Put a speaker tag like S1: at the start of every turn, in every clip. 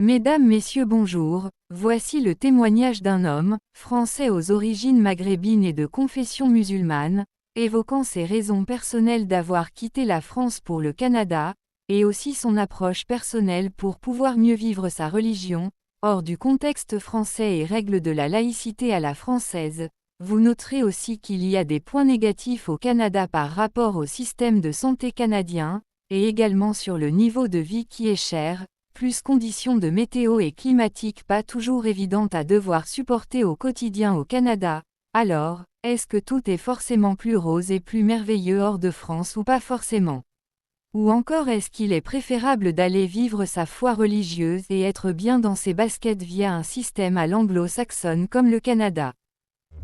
S1: Mesdames, Messieurs, bonjour, voici le témoignage d'un homme, français aux origines maghrébines et de confession musulmane, évoquant ses raisons personnelles d'avoir quitté la France pour le Canada, et aussi son approche personnelle pour pouvoir mieux vivre sa religion, hors du contexte français et règles de la laïcité à la française. Vous noterez aussi qu'il y a des points négatifs au Canada par rapport au système de santé canadien, et également sur le niveau de vie qui est cher, plus conditions de météo et climatiques pas toujours évidentes à devoir supporter au quotidien au Canada. Alors, est-ce que tout est forcément plus rose et plus merveilleux hors de France ou pas forcément? Ou encore est-ce qu'il est préférable d'aller vivre sa foi religieuse et être bien dans ses baskets via un système à l'anglo-saxonne comme le Canada?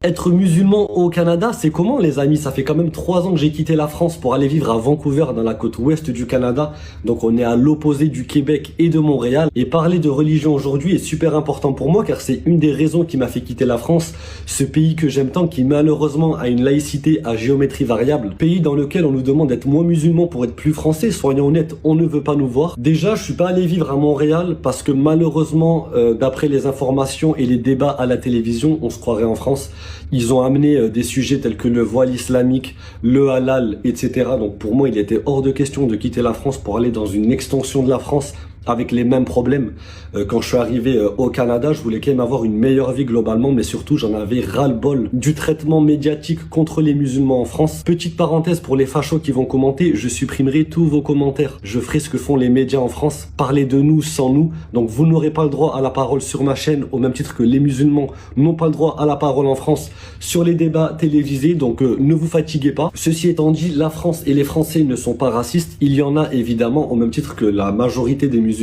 S2: Être musulman au Canada, c'est comment les amis? Ça fait quand même 3 ans que j'ai quitté la France pour aller vivre à Vancouver dans la côte ouest du Canada. Donc on est à l'opposé du Québec et de Montréal. Et parler de religion aujourd'hui est super important pour moi car c'est une des raisons qui m'a fait quitter la France. Ce pays que j'aime tant qui malheureusement a une laïcité à géométrie variable. Pays dans lequel on nous demande d'être moins musulman pour être plus français. Soyons honnêtes, on ne veut pas nous voir. Déjà, je suis pas allé vivre à Montréal parce que malheureusement, d'après les informations et les débats à la télévision, on se croirait en France. Ils ont amené des sujets tels que le voile islamique, le halal, etc. Donc pour moi, il était hors de question de quitter la France pour aller dans une extension de la France avec les mêmes problèmes. Quand je suis arrivé au Canada, je voulais quand même avoir une meilleure vie globalement, mais surtout j'en avais ras-le-bol du traitement médiatique contre les musulmans en France. Petite parenthèse pour les fachos qui vont commenter, je supprimerai tous vos commentaires. Je ferai ce que font les médias en France, parler de nous sans nous. Donc vous n'aurez pas le droit à la parole sur ma chaîne, au même titre que les musulmans n'ont pas le droit à la parole en France sur les débats télévisés. Donc ne vous fatiguez pas. Ceci étant dit, la France et les Français ne sont pas racistes. Il y en a évidemment, au même titre que la majorité des musulmans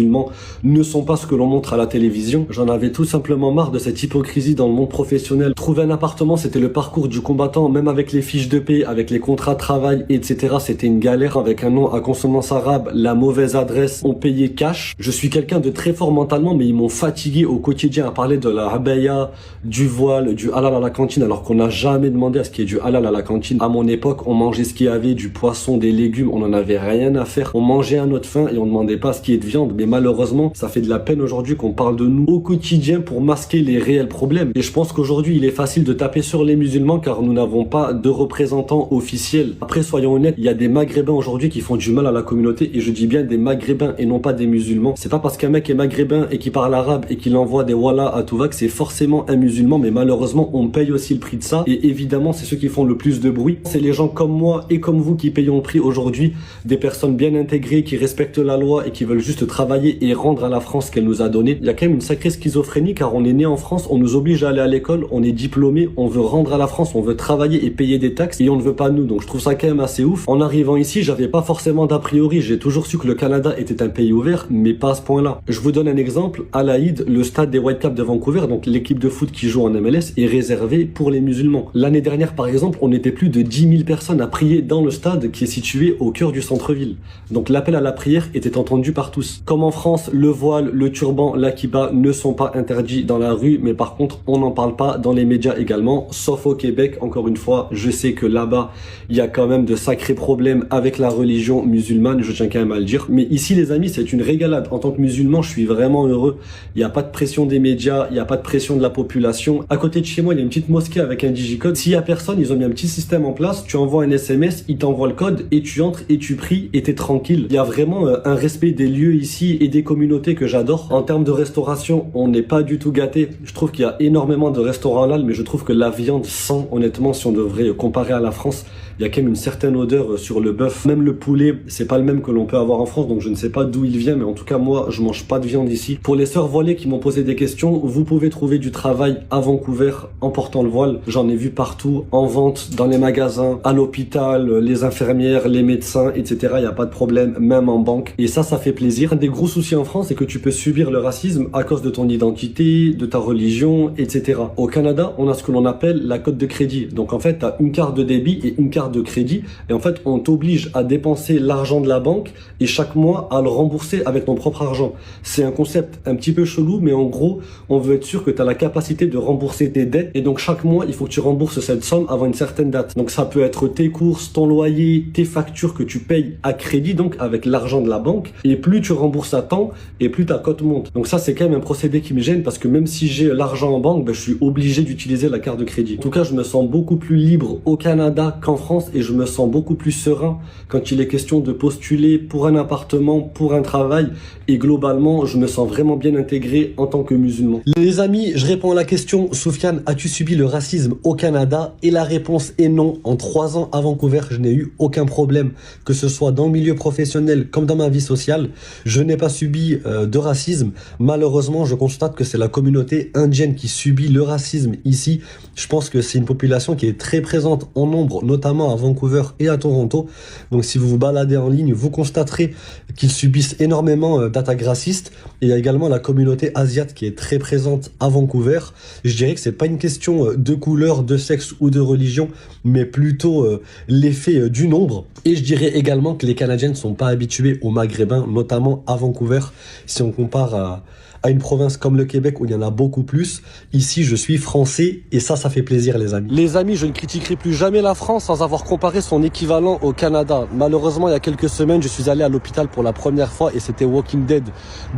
S2: ne sont pas ce que l'on montre à la télévision. J'en avais tout simplement marre de cette hypocrisie dans le monde professionnel. Trouver un appartement, c'était le parcours du combattant, même avec les fiches de paie, avec les contrats de travail, etc. C'était une galère avec un nom à consonance arabe, la mauvaise adresse, on payait cash. Je suis quelqu'un de très fort mentalement, mais ils m'ont fatigué au quotidien à parler de la abaya, du voile, du halal à la cantine, alors qu'on n'a jamais demandé à ce qu'il y ait du halal à la cantine. À mon époque, on mangeait ce qu'il y avait, du poisson, des légumes, on n'en avait rien à faire. On mangeait à notre faim et on demandait pas ce qu'il y ait de viande. Mais malheureusement, ça fait de la peine aujourd'hui qu'on parle de nous au quotidien pour masquer les réels problèmes. Et je pense qu'aujourd'hui, il est facile de taper sur les musulmans car nous n'avons pas de représentants officiels. Après, soyons honnêtes, il y a des maghrébins aujourd'hui qui font du mal à la communauté, et je dis bien des maghrébins et non pas des musulmans. C'est pas parce qu'un mec est maghrébin et qui parle arabe et qu'il envoie des wallah à tout va que c'est forcément un musulman, mais malheureusement, on paye aussi le prix de ça. Et évidemment, c'est ceux qui font le plus de bruit. C'est les gens comme moi et comme vous qui payons le prix aujourd'hui, des personnes bien intégrées qui respectent la loi et qui veulent juste travailler et rendre à la France ce qu'elle nous a donné. Il y a quand même une sacrée schizophrénie car on est né en France, on nous oblige à aller à l'école, on est diplômé, on veut rendre à la France, on veut travailler et payer des taxes et on ne veut pas nous. Donc je trouve ça quand même assez ouf. En arrivant ici, j'avais pas forcément d'a priori, j'ai toujours su que le Canada était un pays ouvert, mais pas à ce point-là. Je vous donne un exemple. À l'Aïd, le stade des Whitecaps de Vancouver, donc l'équipe de foot qui joue en MLS, est réservé pour les musulmans. L'année dernière, par exemple, on était plus de 10 000 personnes à prier dans le stade qui est situé au cœur du centre-ville. Donc l'appel à la prière était entendu par tous. Comme en France, le voile, le turban, la kippa ne sont pas interdits dans la rue, mais par contre, on n'en parle pas dans les médias également, sauf au Québec. Encore une fois, je sais que là-bas, il y a quand même de sacrés problèmes avec la religion musulmane, je tiens quand même à le dire. Mais ici, les amis, c'est une régalade. En tant que musulman, je suis vraiment heureux. Il n'y a pas de pression des médias, il n'y a pas de pression de la population. À côté de chez moi, il y a une petite mosquée avec un digicode. S'il y a personne, ils ont mis un petit système en place. Tu envoies un SMS, ils t'envoient le code et tu entres et tu pries et t'es tranquille. Il y a vraiment un respect des lieux ici et des communautés que j'adore. En termes de restauration, on n'est pas du tout gâté. Je trouve qu'il y a énormément de restaurants halal, mais je trouve que la viande sent, honnêtement, si on devrait comparer à la France, il y a quand même une certaine odeur sur le bœuf. Même le poulet, c'est pas le même que l'on peut avoir en France, donc je ne sais pas d'où il vient, mais en tout cas, moi, je mange pas de viande ici. Pour les sœurs voilées qui m'ont posé des questions, vous pouvez trouver du travail à Vancouver en portant le voile. J'en ai vu partout, en vente, dans les magasins, à l'hôpital, les infirmières, les médecins, etc. Il n'y a pas de problème, même en banque. Et ça fait plaisir. Un des gros soucis en France, c'est que tu peux subir le racisme à cause de ton identité, de ta religion, etc. Au Canada, on a ce que l'on appelle la cote de crédit. Donc en fait, tu as une carte de débit et une carte de crédit, et en fait on t'oblige à dépenser l'argent de la banque et chaque mois à le rembourser avec ton propre argent. C'est un concept un petit peu chelou, mais en gros on veut être sûr que tu as la capacité de rembourser tes dettes, et donc chaque mois il faut que tu rembourses cette somme avant une certaine date. Donc ça peut être tes courses, ton loyer, tes factures que tu payes à crédit, donc avec l'argent de la banque, et plus tu rembourses bourse attend et plus ta cote monte. Donc ça, c'est quand même un procédé qui me gêne parce que même si j'ai l'argent en banque, je suis obligé d'utiliser la carte de crédit. En tout cas, je me sens beaucoup plus libre au Canada qu'en France et je me sens beaucoup plus serein quand il est question de postuler pour un appartement, pour un travail et globalement, je me sens vraiment bien intégré en tant que musulman. Les amis, je réponds à la question, Soufiane, as-tu subi le racisme au Canada? Et la réponse est non. En 3 ans à Vancouver, je n'ai eu aucun problème, que ce soit dans le milieu professionnel comme dans ma vie sociale. Je n'ai pas subi de racisme. Malheureusement, je constate que c'est la communauté indienne qui subit le racisme ici. Je pense que c'est une population qui est très présente en nombre, notamment à Vancouver et à Toronto. Donc si vous vous baladez en ligne, vous constaterez qu'ils subissent énormément d'attaques racistes. Et il y a également la communauté asiatique qui est très présente à Vancouver. Je dirais que c'est pas une question de couleur, de sexe ou de religion, mais plutôt l'effet du nombre. Et je dirais également que les Canadiens ne sont pas habitués aux Maghrébins, notamment à Vancouver. Si on compare à une province comme le Québec où il y en a beaucoup plus, ici je suis français et ça fait plaisir les amis. Les amis, je ne critiquerai plus jamais la France sans avoir comparé son équivalent au Canada. Malheureusement, il y a quelques semaines, je suis allé à l'hôpital pour la première fois et c'était Walking Dead.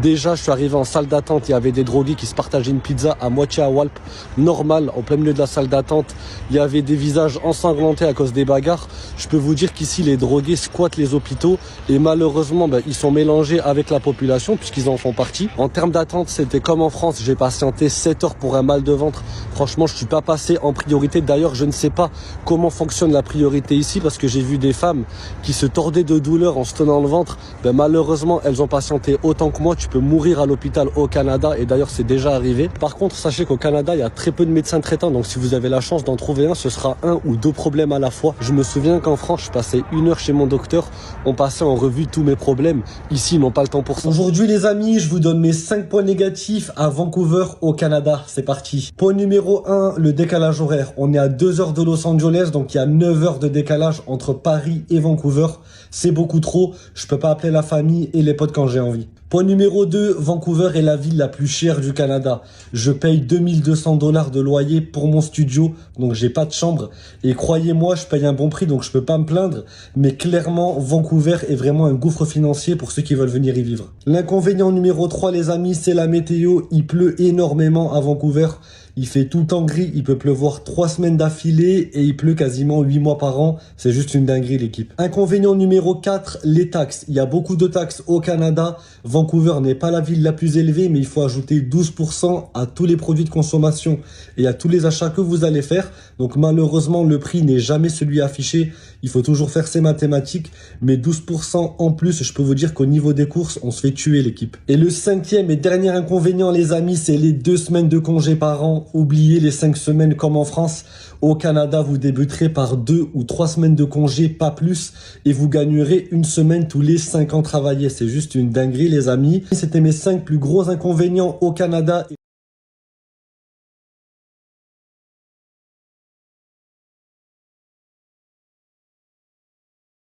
S2: Déjà, je suis arrivé en salle d'attente, il y avait des drogués qui se partageaient une pizza à moitié à Walp, normal, en plein milieu de la salle d'attente. Il y avait des visages ensanglantés à cause des bagarres. Je peux vous dire qu'ici, les drogués squattent les hôpitaux et malheureusement, ils sont mélangés avec la population puisqu'ils en font partie. En termes d'attente, c'était comme en France, j'ai patienté 7 heures pour un mal de ventre. Franchement, je suis pas passé en priorité. D'ailleurs, je ne sais pas comment fonctionne la priorité ici parce que j'ai vu des femmes qui se tordaient de douleur en se tenant le ventre. Malheureusement, elles ont patienté autant que moi. Tu peux mourir à l'hôpital au Canada et d'ailleurs, c'est déjà arrivé. Par contre, sachez qu'au Canada, il y a très peu de médecins traitants. Donc, si vous avez la chance d'en trouver un, ce sera 1 ou 2 problèmes à la fois. Je me souviens qu'en France, je passais 1 heure chez mon docteur. On passait en revue tous mes problèmes. Ici, ils n'ont pas le temps pour ça. Aujourd'hui, les amis, je vous donne mes 5 points négatif à Vancouver au Canada, c'est parti. Point numéro 1, le décalage horaire. On est à 2 heures de Los Angeles, donc il y a 9 heures de décalage entre Paris et Vancouver. C'est beaucoup trop, je peux pas appeler la famille et les potes quand j'ai envie. Point numéro 2, Vancouver est la ville la plus chère du Canada. Je paye 2200 $ de loyer pour mon studio, donc j'ai pas de chambre. Et croyez-moi, je paye un bon prix, donc je peux pas me plaindre. Mais clairement, Vancouver est vraiment un gouffre financier pour ceux qui veulent venir y vivre. L'inconvénient numéro 3, les amis, c'est la météo. Il pleut énormément à Vancouver. Il fait tout le temps gris, il peut pleuvoir 3 semaines d'affilée et il pleut quasiment 8 mois par an. C'est juste une dinguerie l'équipe. Inconvénient numéro 4, les taxes. Il y a beaucoup de taxes au Canada. Vancouver n'est pas la ville la plus élevée, mais il faut ajouter 12% à tous les produits de consommation et à tous les achats que vous allez faire. Donc malheureusement, le prix n'est jamais celui affiché. Il faut toujours faire ses mathématiques, mais 12% en plus, je peux vous dire qu'au niveau des courses, on se fait tuer l'équipe. Et le 5e et dernier inconvénient, les amis, c'est les 2 semaines de congé par an. Oubliez les 5 semaines comme en France. Au Canada, vous débuterez par 2 ou 3 semaines de congé, pas plus, et vous gagnerez 1 semaine tous les 5 ans travaillés. C'est juste une dinguerie, les amis. C'était mes 5 plus gros inconvénients au Canada.